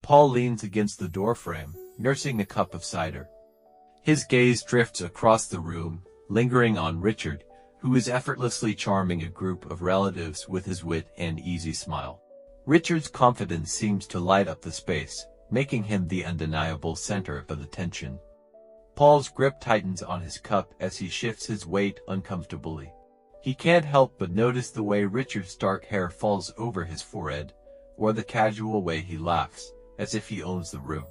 Paul leans against the doorframe, nursing a cup of cider. His gaze drifts across the room, lingering on Richard, who is effortlessly charming a group of relatives with his wit and easy smile. Richard's confidence seems to light up the space, making him the undeniable center of attention. Paul's grip tightens on his cup as he shifts his weight uncomfortably. He can't help but notice the way Richard's dark hair falls over his forehead, or the casual way he laughs, as if he owns the room.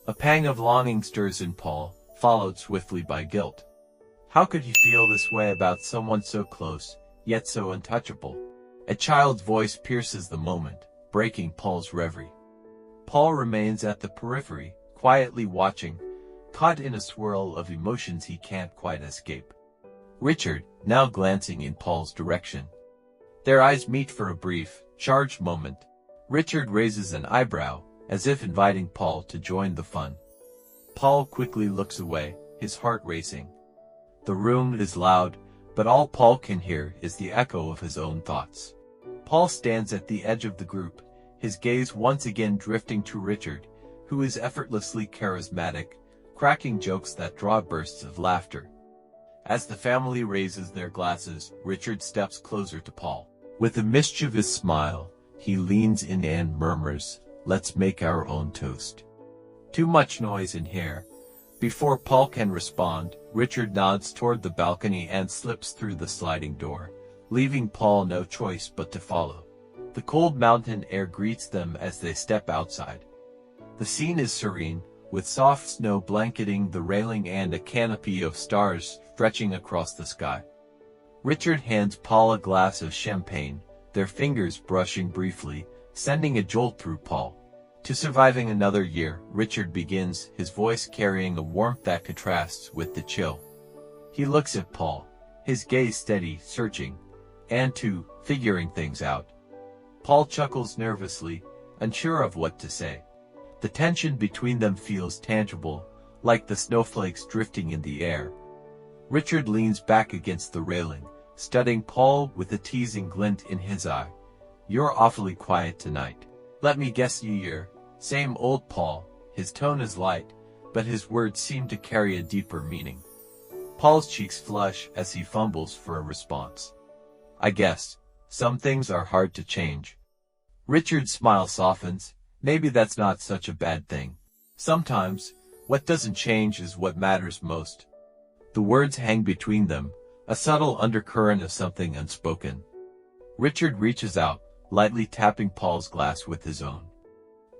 A pang of longing stirs in Paul, followed swiftly by guilt. How could he feel this way about someone so close, yet so untouchable? A child's voice pierces the moment, breaking Paul's reverie. Paul remains at the periphery, quietly watching, caught in a swirl of emotions he can't quite escape. Richard, now glancing in Paul's direction. Their eyes meet for a brief, charged moment. Richard raises an eyebrow, as if inviting Paul to join the fun. Paul quickly looks away, his heart racing. The room is loud, but all Paul can hear is the echo of his own thoughts. Paul stands at the edge of the group, his gaze once again drifting to Richard, who is effortlessly charismatic, cracking jokes that draw bursts of laughter. As the family raises their glasses, Richard steps closer to Paul. With a mischievous smile, he leans in and murmurs, "Let's make our own toast." Too much noise in here. Before Paul can respond, Richard nods toward the balcony and slips through the sliding door, leaving Paul no choice but to follow. The cold mountain air greets them as they step outside. The scene is serene, with soft snow blanketing the railing and a canopy of stars stretching across the sky. Richard hands Paul a glass of champagne, their fingers brushing briefly, sending a jolt through Paul. To surviving another year, Richard begins, his voice carrying a warmth that contrasts with the chill. He looks at Paul, his gaze steady, searching, and figuring things out. Paul chuckles nervously, unsure of what to say. The tension between them feels tangible, like the snowflakes drifting in the air. Richard leans back against the railing, studying Paul with a teasing glint in his eye. "You're awfully quiet tonight. Let me guess, newyear." Same old Paul. His tone is light, but his words seem to carry a deeper meaning. Paul's cheeks flush as he fumbles for a response. "I guess. Some things are hard to change." Richard's smile softens. Maybe that's not such a bad thing. Sometimes, what doesn't change is what matters most. The words hang between them, a subtle undercurrent of something unspoken. Richard reaches out, lightly tapping Paul's glass with his own.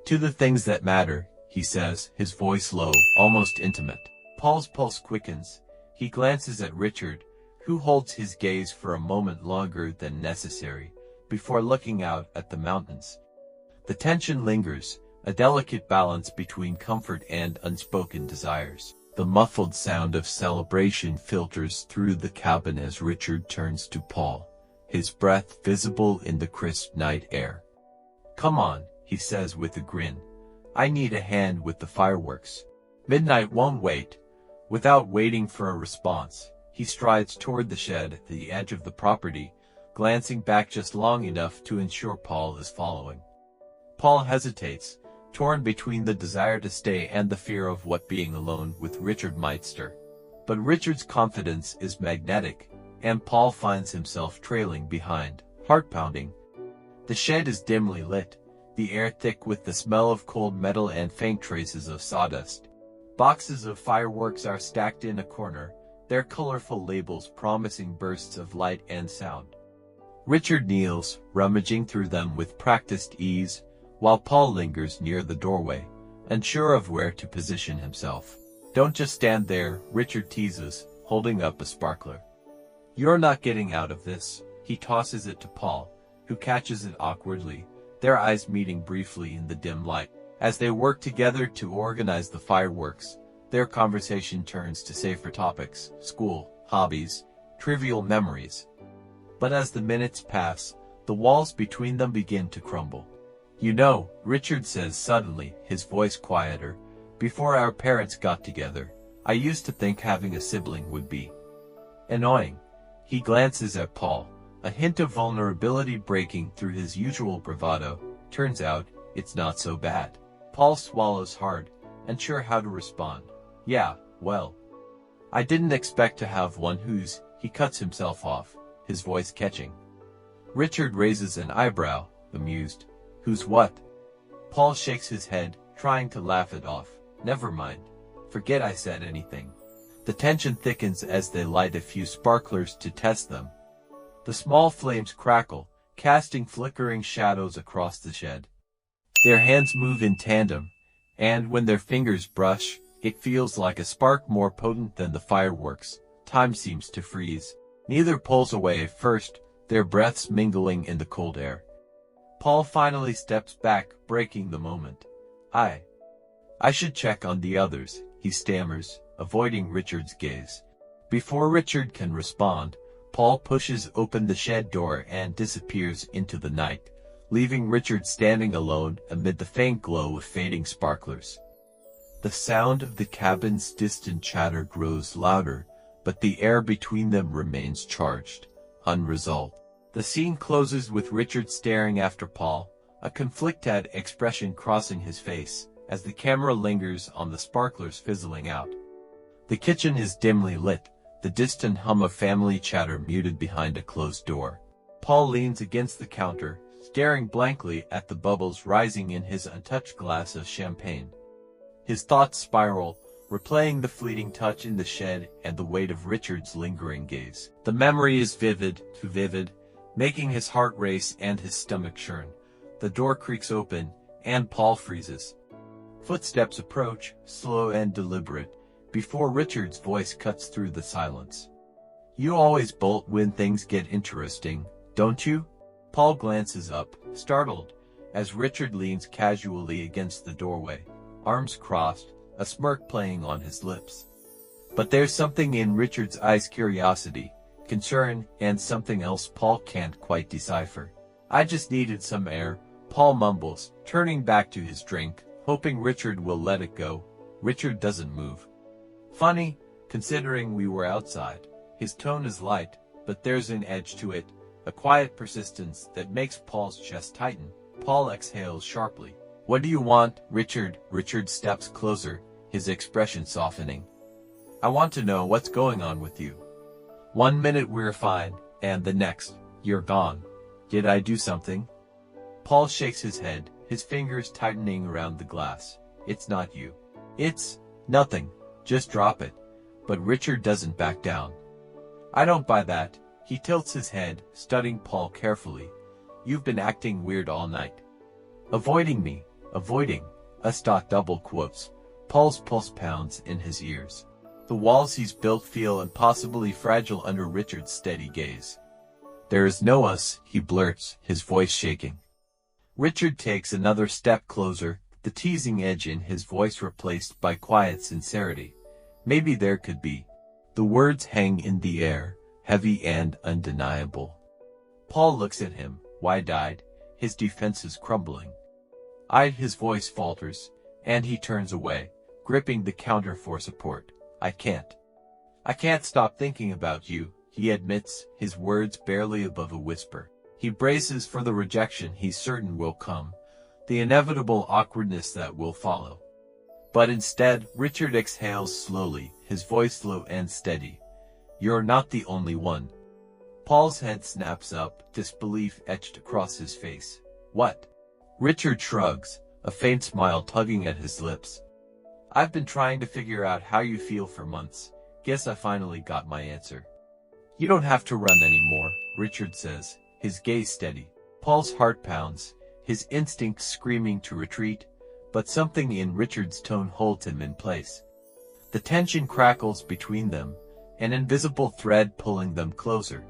"To the things that matter," he says, his voice low, almost intimate. Paul's pulse quickens. He glances at Richard, who holds his gaze for a moment longer than necessary, before looking out at the mountains. The tension lingers, a delicate balance between comfort and unspoken desires. The muffled sound of celebration filters through the cabin as Richard turns to Paul, his breath visible in the crisp night air. "Come on," he says with a grin. "I need a hand with the fireworks." Midnight won't wait. Without waiting for a response, he strides toward the shed at the edge of the property, glancing back just long enough to ensure Paul is following. Paul hesitates, torn between the desire to stay and the fear of what being alone with Richard might stir. But Richard's confidence is magnetic, and Paul finds himself trailing behind, heart pounding. The shed is dimly lit, the air thick with the smell of cold metal and faint traces of sawdust. Boxes of fireworks are stacked in a corner, their colorful labels promising bursts of light and sound. Richard kneels, rummaging through them with practiced ease, while Paul lingers near the doorway, unsure of where to position himself. "Don't just stand there," Richard teases, holding up a sparkler. "You're not getting out of this." He tosses it to Paul, who catches it awkwardly, their eyes meeting briefly in the dim light. As they work together to organize the fireworks, their conversation turns to safer topics: school, hobbies, trivial memories. But as the minutes pass, the walls between them begin to crumble. "You know," Richard says suddenly, his voice quieter, "before our parents got together, I used to think having a sibling would be annoying." He glances at Paul, a hint of vulnerability breaking through his usual bravado. "Turns out, it's not so bad." Paul swallows hard, unsure how to respond. Yeah, well, I didn't expect to have one who's, he cuts himself off, his voice catching. Richard raises an eyebrow, amused. Who's what? Paul shakes his head, trying to laugh it off. Never mind. Forget I said anything. The tension thickens as they light a few sparklers to test them. The small flames crackle, casting flickering shadows across the shed. Their hands move in tandem, and when their fingers brush, it feels like a spark more potent than the fireworks. Time seems to freeze. Neither pulls away at first, their breaths mingling in the cold air. Paul finally steps back, breaking the moment. I should check on the others, he stammers, avoiding Richard's gaze. Before Richard can respond, Paul pushes open the shed door and disappears into the night, leaving Richard standing alone amid the faint glow of fading sparklers. The sound of the cabin's distant chatter grows louder, but the air between them remains charged, unresolved. The scene closes with Richard staring after Paul, a conflicted expression crossing his face, as the camera lingers on the sparklers fizzling out. The kitchen is dimly lit, the distant hum of family chatter muted behind a closed door. Paul leans against the counter, staring blankly at the bubbles rising in his untouched glass of champagne. His thoughts spiral, replaying the fleeting touch in the shed and the weight of Richard's lingering gaze. The memory is vivid, too vivid, making his heart race and his stomach churn. The door creaks open, and Paul freezes. Footsteps approach, slow and deliberate, before Richard's voice cuts through the silence. You always bolt when things get interesting, don't you? Paul glances up, startled, as Richard leans casually against the doorway, arms crossed, a smirk playing on his lips. But there's something in Richard's eyes: curiosity, concern, and something else Paul can't quite decipher. I just needed some air, Paul mumbles, turning back to his drink, hoping Richard will let it go. Richard doesn't move. Funny, considering we were outside. His tone is light, but there's an edge to it, a quiet persistence that makes Paul's chest tighten. Paul exhales sharply. What do you want, Richard? Richard steps closer, his expression softening. I want to know what's going on with you. 1 minute we're fine, and the next, you're gone. Did I do something? Paul shakes his head, his fingers tightening around the glass. It's not you. It's nothing. Just drop it. But Richard doesn't back down. I don't buy that. He tilts his head, studying Paul carefully. You've been acting weird all night. Avoiding me. Avoiding. Double quotes. Paul's pulse pounds in his ears. The walls he's built feel impossibly fragile under Richard's steady gaze. There is no us, he blurts, his voice shaking. Richard takes another step closer, the teasing edge in his voice replaced by quiet sincerity. Maybe there could be. The words hang in the air, heavy and undeniable. Paul looks at him, wide-eyed, his defenses crumbling. His voice falters, and he turns away, gripping the counter for support. I can't stop thinking about you, he admits, his words barely above a whisper. He braces for the rejection he's certain will come, the inevitable awkwardness that will follow. But instead, Richard exhales slowly, his voice low and steady. You're not the only one. Paul's head snaps up, disbelief etched across his face. What? Richard shrugs, a faint smile tugging at his lips. I've been trying to figure out how you feel for months. Guess I finally got my answer. You don't have to run anymore, Richard says, his gaze steady. Paul's heart pounds, his instincts screaming to retreat, but something in Richard's tone holds him in place. The tension crackles between them, an invisible thread pulling them closer.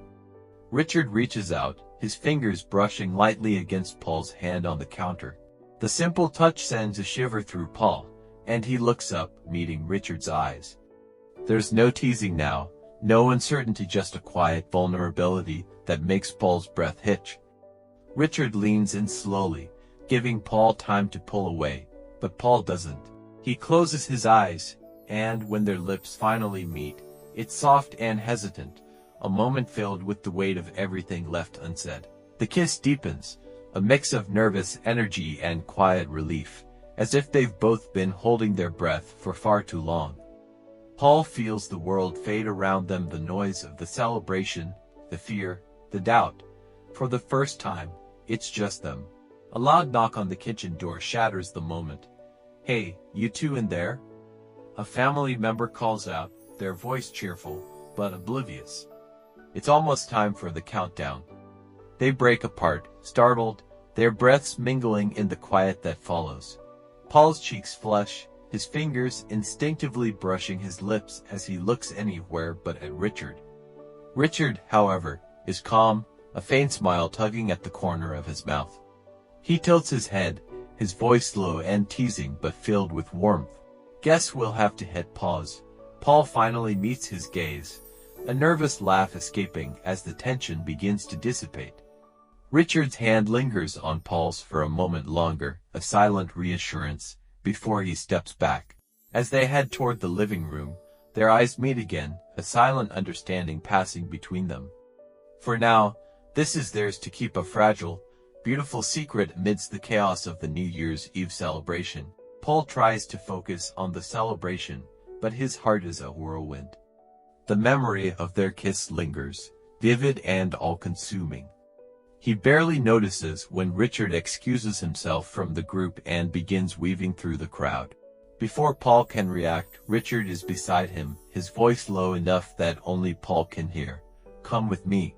Richard reaches out, his fingers brushing lightly against Paul's hand on the counter. The simple touch sends a shiver through Paul, and he looks up, meeting Richard's eyes. There's no teasing now, no uncertainty, just a quiet vulnerability that makes Paul's breath hitch. Richard leans in slowly, giving Paul time to pull away, but Paul doesn't. He closes his eyes, and when their lips finally meet, it's soft and hesitant, a moment filled with the weight of everything left unsaid. The kiss deepens, a mix of nervous energy and quiet relief, as if they've both been holding their breath for far too long. Paul feels the world fade around them, the noise of the celebration, the fear, the doubt. For the first time, it's just them. A loud knock on the kitchen door shatters the moment. "Hey, you two in there?" A family member calls out, their voice cheerful, but oblivious. It's almost time for the countdown. They break apart, startled, their breaths mingling in the quiet that follows. Paul's cheeks flush, his fingers instinctively brushing his lips as he looks anywhere but at Richard. Richard, however, is calm, a faint smile tugging at the corner of his mouth. He tilts his head, his voice low and teasing but filled with warmth. "Guess we'll have to hit pause." Paul finally meets his gaze, a nervous laugh escaping as the tension begins to dissipate. Richard's hand lingers on Paul's for a moment longer, a silent reassurance, before he steps back. As they head toward the living room, their eyes meet again, a silent understanding passing between them. For now, this is theirs to keep, a fragile, beautiful secret amidst the chaos of the New Year's Eve celebration. Paul tries to focus on the celebration, but his heart is a whirlwind. The memory of their kiss lingers, vivid and all-consuming. He barely notices when Richard excuses himself from the group and begins weaving through the crowd. Before Paul can react, Richard is beside him, his voice low enough that only Paul can hear. "Come with me."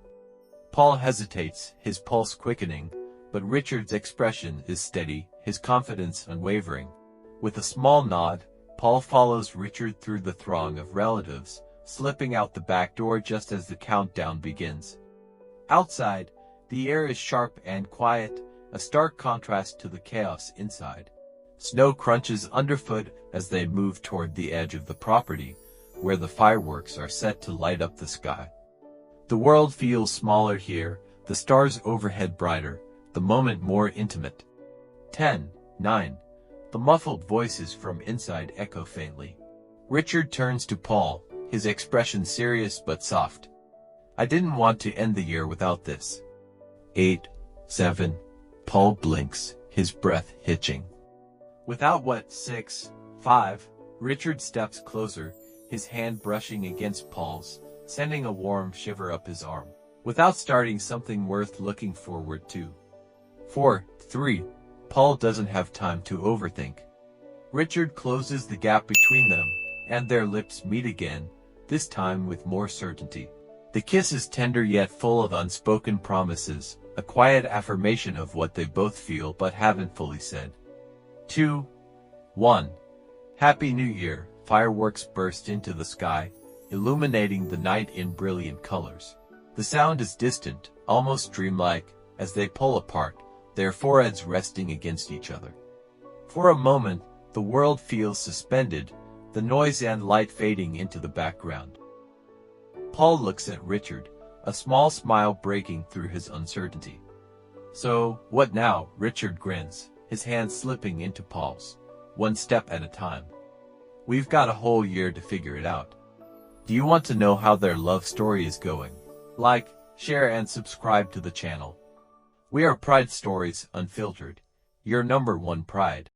Paul hesitates, his pulse quickening, but Richard's expression is steady, his confidence unwavering. With a small nod, Paul follows Richard through the throng of relatives, slipping out the back door just as the countdown begins. Outside, the air is sharp and quiet, a stark contrast to the chaos inside. Snow crunches underfoot as they move toward the edge of the property, where the fireworks are set to light up the sky. The world feels smaller here, the stars overhead brighter, the moment more intimate. 10, 9. The muffled voices from inside echo faintly. Richard turns to Paul, his expression serious but soft. "I didn't want to end the year without this." 8, 7. Paul blinks, his breath hitching. "Without what, 6, 5. Richard steps closer, his hand brushing against Paul's, sending a warm shiver up his arm. "Without starting something worth looking forward to." 4, 3. Paul doesn't have time to overthink. Richard closes the gap between them, and their lips meet again, this time with more certainty. The kiss is tender yet full of unspoken promises, a quiet affirmation of what they both feel but haven't fully said. 2, 1. Happy New Year! Fireworks burst into the sky, illuminating the night in brilliant colors. The sound is distant, almost dreamlike, as they pull apart, their foreheads resting against each other. For a moment, the world feels suspended, the noise and light fading into the background. Paul looks at Richard, a small smile breaking through his uncertainty. "So, what now?" Richard grins, his hand slipping into Paul's, one step at a time. "We've got a whole year to figure it out. Do you want to know how their love story is going? Like, share and subscribe to the channel. We are Pride Stories Unfiltered, your #1 pride."